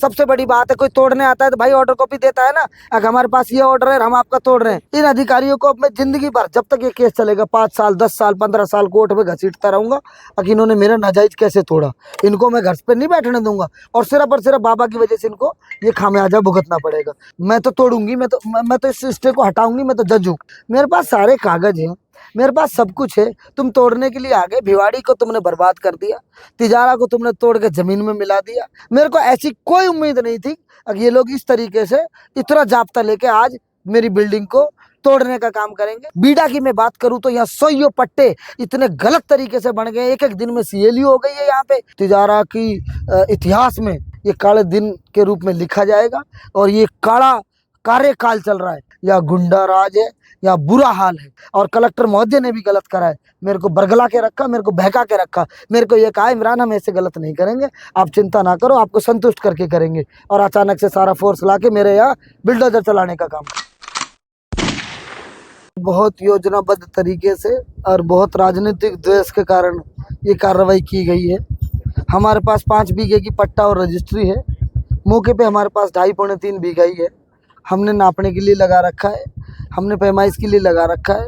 सबसे बड़ी बात है, कोई तोड़ने आता है तो भाई ऑर्डर कॉपी देता है ना, अगर हमारे पास ये ऑर्डर है हम आपका तोड़ रहे हैं। इन अधिकारियों को अब मैं जिंदगी भर, जब तक ये केस चलेगा, 5 साल 10 साल 15 साल कोर्ट में घसीटता रहूंगा कि इन्होंने मेरा नाजायज कैसे तोड़ा। इनको मैं घर पे नहीं बैठने दूंगा और सिर्फ बाबा की वजह से इनको ये खामियाजा भुगतना पड़ेगा। मैं तो तोड़ूंगी, मैं तो इस स्टे को हटाऊंगी। मैं तो जज हूँ, मेरे पास सारे कागज हैं, मेरे पास सब कुछ है। तुम तोड़ने के लिए आ गए, भिवाड़ी को तुमने बर्बाद कर दिया, तिजारा को तुमने तोड़ के जमीन में मिला दिया। मेरे को ऐसी कोई उम्मीद नहीं थी कि ये लोग इस तरीके से इतना जाब्ता लेके आज मेरी बिल्डिंग को तोड़ने का काम करेंगे। बीडा की मैं बात करूं तो यहाँ 100 पट्टे इतने गलत तरीके से बन गए, एक एक दिन में सीएलयू हो गई है यहाँ पे। तिजारा की इतिहास में ये काले दिन के रूप में लिखा जाएगा और ये काला कार्यकाल चल रहा है, या गुंडा राज है या बुरा हाल है। और कलेक्टर महोदय ने भी गलत करा है, मेरे को बरगला के रखा, मेरे को बहका के रखा, मेरे को ये कहा इमरान हम ऐसे गलत नहीं करेंगे, आप चिंता ना करो, आपको संतुष्ट करके करेंगे। और अचानक से सारा फोर्स लाके मेरे यहाँ बिल्डोजर चलाने का काम। बहुत योजनाबद्ध तरीके से और बहुत राजनीतिक द्वेष के कारण ये कार्रवाई की गई है। हमारे पास 5 बीघे की पट्टा और रजिस्ट्री है, मौके पे हमारे पास 2.5-3 बीघा ही है। हमने नापने के लिए लगा रखा है, हमने पैमाइश के लिए लगा रखा है,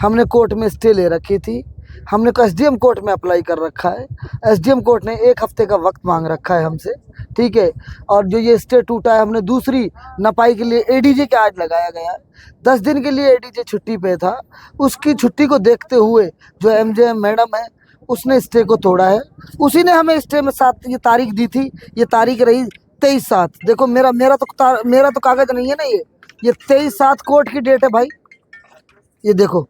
हमने कोर्ट में स्टे ले रखी थी, हमने एसडीएम कोर्ट में अप्लाई कर रखा है। एसडीएम कोर्ट ने 1 हफ्ते का वक्त मांग रखा है हमसे, ठीक है। और जो ये स्टे टूटा है, हमने दूसरी नपाई के लिए एडीजे का आज लगाया गया है। 10 दिन के लिए एडीजे छुट्टी पे था, उसकी छुट्टी को देखते हुए जो एमजेएम मैडम है उसने स्टे को तोड़ा है। उसी ने हमें स्टे में 7 ये तारीख दी थी, ये तारीख रही 23/7। देखो मेरा तो कागज नहीं है ना, ये 23/7 कोर्ट की डेट है भाई। ये देखो,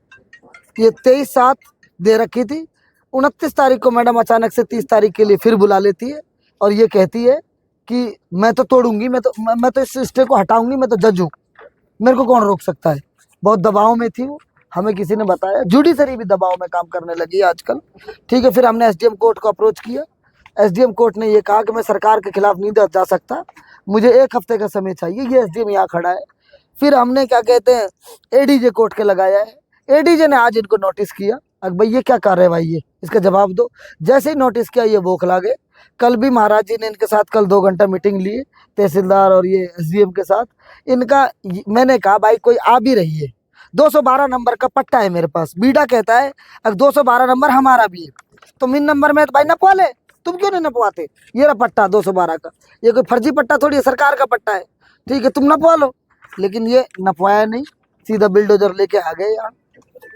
ये 23/7 दे रखी थी। 29 तारीख को मैडम अचानक से 30 तारीख के लिए फिर बुला लेती है और ये कहती है कि मैं तो तोड़ूंगी, मैं तो इस स्टे को हटाऊंगी, मैं तो जज हूँ, मेरे को कौन रोक सकता है। बहुत दबाव में थी वो, हमें किसी ने बताया। जुडिशरी भी दबाव में काम करने लगी है आजकल, ठीक है। फिर हमने एसडीएम कोर्ट को अप्रोच किया, एसडीएम कोर्ट ने ये कहा कि मैं सरकार के खिलाफ नहीं जा सकता, मुझे 1 हफ्ते का समय चाहिए। ये एसडीएम यहाँ खड़ा है। फिर हमने क्या कहते हैं एडीजे कोर्ट के लगाया है। एडीजे ने आज इनको नोटिस किया, अब भाई ये क्या कार्रवाई है, इसका जवाब दो। जैसे ही नोटिस किया ये बौखला गए। कल भी महाराज जी ने इनके साथ कल 2 घंटा मीटिंग ली, तहसीलदार और ये एसडीएम के साथ। इनका मैंने कहा भाई कोई आ भी रही है, 212 नंबर का पट्टा है मेरे पास। बीडा कहता है अगर 212 नंबर हमारा भी है तो मिन नंबर में तो भाई नपवा ले, तुम क्यों नहीं नपवाते। ये रहा पट्टा 212 का, ये कोई फर्जी पट्टा थोड़ी है, सरकार का पट्टा है, ठीक है, तुम नपवा लो। लेकिन ये नपवाया नहीं, सीधा बिल्डोजर लेके आ गए यहाँ।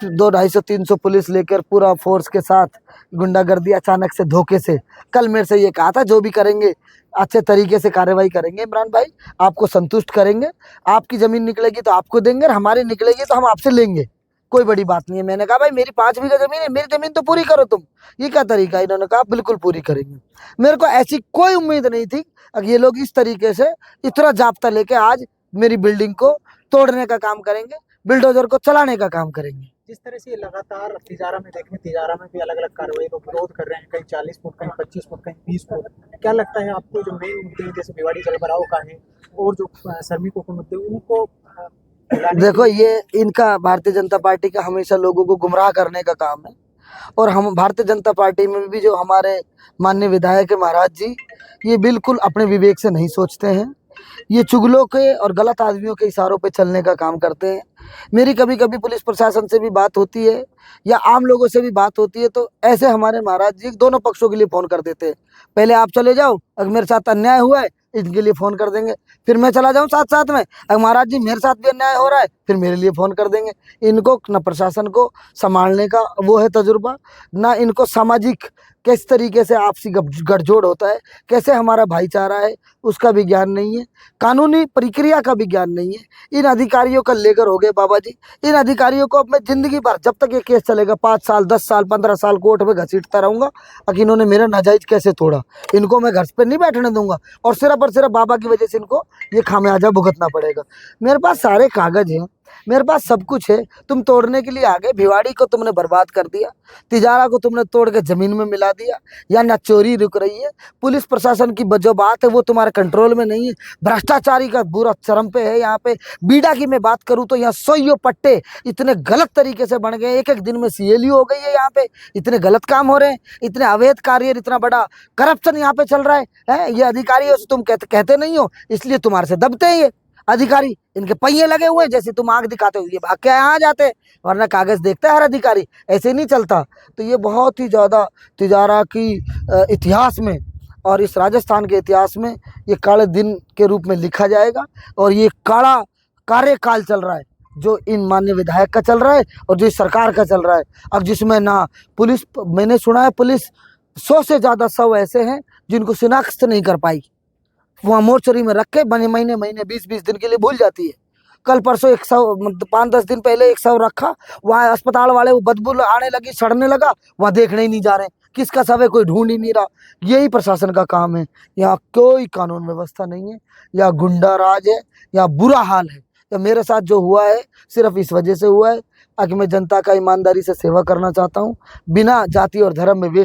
200-250-300 पुलिस लेकर पूरा फोर्स के साथ गुंडागर्दी अचानक से धोखे से। कल मेरे से ये कहा था जो भी करेंगे अच्छे तरीके से कार्रवाई करेंगे इमरान भाई, आपको संतुष्ट करेंगे। आपकी ज़मीन निकलेगी तो आपको देंगे और हमारी निकलेगी तो हम आपसे लेंगे, कोई बड़ी बात नहीं है। मैंने कहा भाई मेरी 5 बीघा ज़मीन है, मेरी ज़मीन तो पूरी करो तुम। ये क्या तरीका है। इन्होंने कहा बिल्कुल पूरी करेंगे। मेरे को ऐसी कोई उम्मीद नहीं थी कि ये लोग इस तरीके से इतना जाब्ता लेके आज मेरी बिल्डिंग को तोड़ने का काम करेंगे, बिल्डोजर को चलाने का काम करेंगे। जिस तरह से ये लगातार तिजारा में देखें, तिजारा में भी अलग अलग कार्रवाई को विरोध कर रहे हैं, कहीं 40 फुट, कहीं 25 फुट, कहीं 20 फुट। क्या लगता है आपको जो मेन मुद्दे हैं जैसे भिवाड़ी जलभराव का है और जो श्रमिकों के मुद्दे उनको देखो, ये इनका भारतीय जनता पार्टी का हमेशा लोगों को गुमराह करने का काम है। और हम भारतीय जनता पार्टी में भी जो हमारे माननीय विधायक है महाराज जी, ये बिल्कुल अपने विवेक से नहीं सोचते हैं। ये चुगलों के और गलत आदमियों के इशारों पे चलने का काम करते हैं। मेरी कभी कभी पुलिस प्रशासन से भी बात होती है या आम लोगों से भी बात होती है तो ऐसे हमारे महाराज जी दोनों पक्षों के लिए फ़ोन कर देते हैं। पहले आप चले जाओ, अगर मेरे साथ अन्याय हुआ है इनके लिए फ़ोन कर देंगे, फिर मैं चला जाऊं साथ साथ में, अगर महाराज जी मेरे साथ भी अन्याय हो रहा है फिर मेरे लिए फ़ोन कर देंगे। इनको न प्रशासन को संभालने का वो है तजुर्बा, ना इनको सामाजिक किस तरीके से आपसी गठजोड़ होता है, कैसे हमारा भाईचारा है उसका भी ज्ञान नहीं है, कानूनी प्रक्रिया का भी ज्ञान नहीं है। इन अधिकारियों का लेकर हो गए बाबा जी। इन अधिकारियों को अब मैं जिंदगी भर, जब तक ये केस चलेगा, 5 साल 10 साल 15 साल कोर्ट में घसीटता रहूंगा कि इन्होंने मेरा नाजायज कैसे तोड़ा। इनको मैं घर पे नहीं बैठने दूंगा और सिर्फ बाबा की वजह से इनको ये खामियाजा भुगतना पड़ेगा। मेरे पास सारे कागज हैं, मेरे पास सब कुछ है, तुम तोड़ने के लिए आ गए। भिवाड़ी को तुमने बर्बाद कर दिया, तिजारा को तुमने तोड़ के जमीन में मिला दिया। यहाँ ना चोरी रुक रही है, पुलिस प्रशासन की जो बात है वो तुम्हारे कंट्रोल में नहीं है। भ्रष्टाचारी का बुरा चरम पे है यहाँ पे। बीडा की मैं बात करूँ तो यहाँ 100 पट्टे इतने गलत तरीके से बन गए, एक एक दिन में सीएलयू हो गई है यहाँ पे। इतने गलत काम हो रहे हैं, इतने अवैध कार्य, इतना बड़ा करप्शन यहाँ पे चल रहा है। ये अधिकारियों से तुम कहते नहीं हो, इसलिए तुम्हारे से दबते हैं ये अधिकारी। इनके पहिए लगे हुए हैं, जैसे तुम आग दिखाते हो ये भाग के यहाँ आ जाते हैं, वरना कागज देखता है हर अधिकारी, ऐसे नहीं चलता। तो ये बहुत ही ज़्यादा तिजारा की इतिहास में और इस राजस्थान के इतिहास में ये काले दिन के रूप में लिखा जाएगा। और ये काला कार्यकाल चल रहा है जो इन माननीय विधायक का चल रहा है और जो इस सरकार का चल रहा है। अब जिसमें ना पुलिस, मैंने सुना है पुलिस 100 से ज़्यादा शव ऐसे हैं जिनको शिनाख्त नहीं कर पाई, वहाँ मोर्चरी में रख के बने महीने 20-20 दिन के लिए भूल जाती है। कल परसों 5-10 दिन पहले एक शव रखा, वहाँ अस्पताल वाले वो बदबू आने लगी, सड़ने लगा, वहाँ देखने ही नहीं जा रहे किसका शव है, कोई ढूंढ ही नहीं रहा। यही प्रशासन का काम है। यहाँ कोई कानून व्यवस्था नहीं है, या गुंडा राज है, या बुरा हाल है। या मेरे साथ जो हुआ है सिर्फ इस वजह से हुआ है कि मैं जनता का ईमानदारी से सेवा करना चाहता हूँ, बिना जाति और धर्म में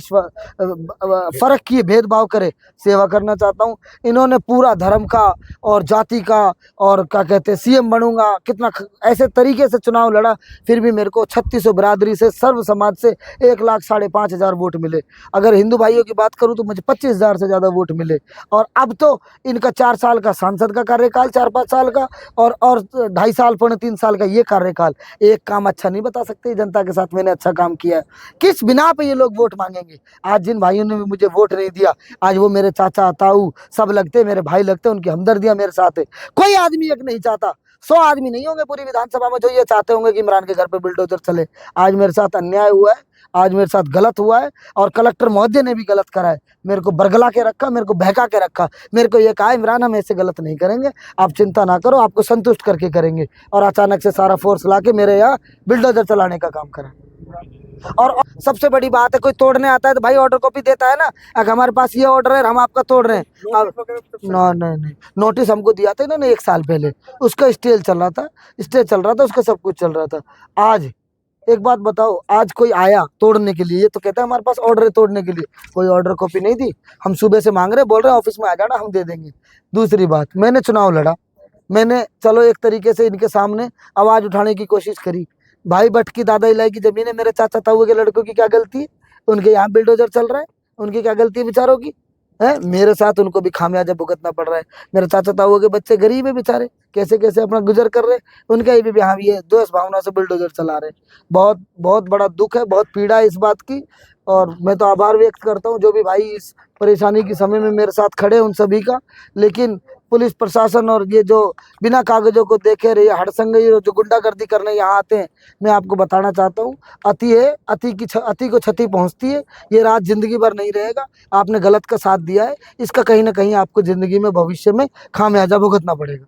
फर्क किए भेदभाव करे सेवा करना चाहता हूँ। इन्होंने पूरा धर्म का और जाति का और क्या कहते हैं सीएम बनूंगा कितना ऐसे तरीके से चुनाव लड़ा, फिर भी मेरे को 3600 बिरादरी से, सर्व समाज से 1,05,500 वोट मिले। अगर हिंदू भाइयों की बात करूँ तो मुझे 25,000 से ज़्यादा वोट मिले। और अब तो इनका 4 साल का सांसद का कार्यकाल, 4-5 साल का, और 2.5 साल 3 साल का ये कार्यकाल, एक काम अच्छा नहीं बता सकते जनता के साथ मैंने अच्छा काम किया है। किस बिना पे ये लोग वोट मांगेंगे? आज जिन भाइयों ने मुझे वोट नहीं दिया, आज वो मेरे चाचा ताऊ सब लगते, मेरे भाई लगते, उनकी हमदर्दियां मेरे साथ है। कोई आदमी एक नहीं चाहता, 100 आदमी नहीं होंगे पूरी विधानसभा में जो ये चाहते होंगे कि इमरान के घर पे बुलडोजर चले। आज मेरे साथ अन्याय हुआ है, आज मेरे साथ गलत हुआ है, और कलेक्टर महोदय ने भी गलत करा है। मेरे को बरगला के रखा, मेरे को बहका के रखा, मेरे को ये कहा इमरान हम ऐसे गलत नहीं करेंगे, आप चिंता ना करो, आपको संतुष्ट करके करेंगे। और अचानक से सारा फोर्स ला के मेरे यहाँ बुलडोजर चलाने का काम करा। और सबसे बड़ी बात है, कोई तोड़ने आता है तो भाई ऑर्डर कॉपी देता है ना, अगर हमारे पास ये ऑर्डर है हम आपका तोड़ रहे हैं। अब नहीं, नोटिस हमको दिया था इन्होंने 1 साल पहले, उसका स्टे चल रहा था, उसका सब कुछ चल रहा था। आज एक बात बताओ, आज कोई आया तोड़ने के लिए, ये तो कहता है हमारे पास ऑर्डर है तोड़ने के लिए, कोई ऑर्डर कॉपी नहीं दी। हम सुबह से मांग रहे, बोल रहे हैं ऑफिस में आ जाना, हम दे देंगे। दूसरी बात, मैंने चुनाव लड़ा, मैंने चलो एक तरीके से इनके सामने आवाज उठाने की कोशिश करी। भाई भट्ट की दादा इलाई की जमीन है, मेरे चाचा ताऊ के लड़कों की क्या गलती है? उनके यहाँ बुलडोजर चल रहा है, उनकी क्या गलती है बेचारों की? है मेरे साथ उनको भी खामियाजा भुगतना पड़ रहा है। मेरे चाचा ताऊ के बच्चे गरीब है बेचारे, कैसे कैसे अपना गुजर कर रहे हैं, उनका भी यहाँ भी है द्वेष भावना से बुलडोजर चला रहे हैं। बहुत बहुत बड़ा दुख है, बहुत पीड़ा है इस बात की। और मैं तो आभार व्यक्त करता हूँ जो भी भाई इस परेशानी के समय में मेरे साथ खड़े उन सभी का। लेकिन पुलिस प्रशासन और ये जो बिना कागजों को देखे रहे हड़संगई जो गुंडागर्दी करने यहाँ आते हैं, मैं आपको बताना चाहता हूँ, अति है, अति को क्षति पहुँचती है। ये राज जिंदगी भर नहीं रहेगा। आपने गलत का साथ दिया है, इसका कहीं ना कहीं आपको जिंदगी में भविष्य में खामियाजा भुगतना पड़ेगा।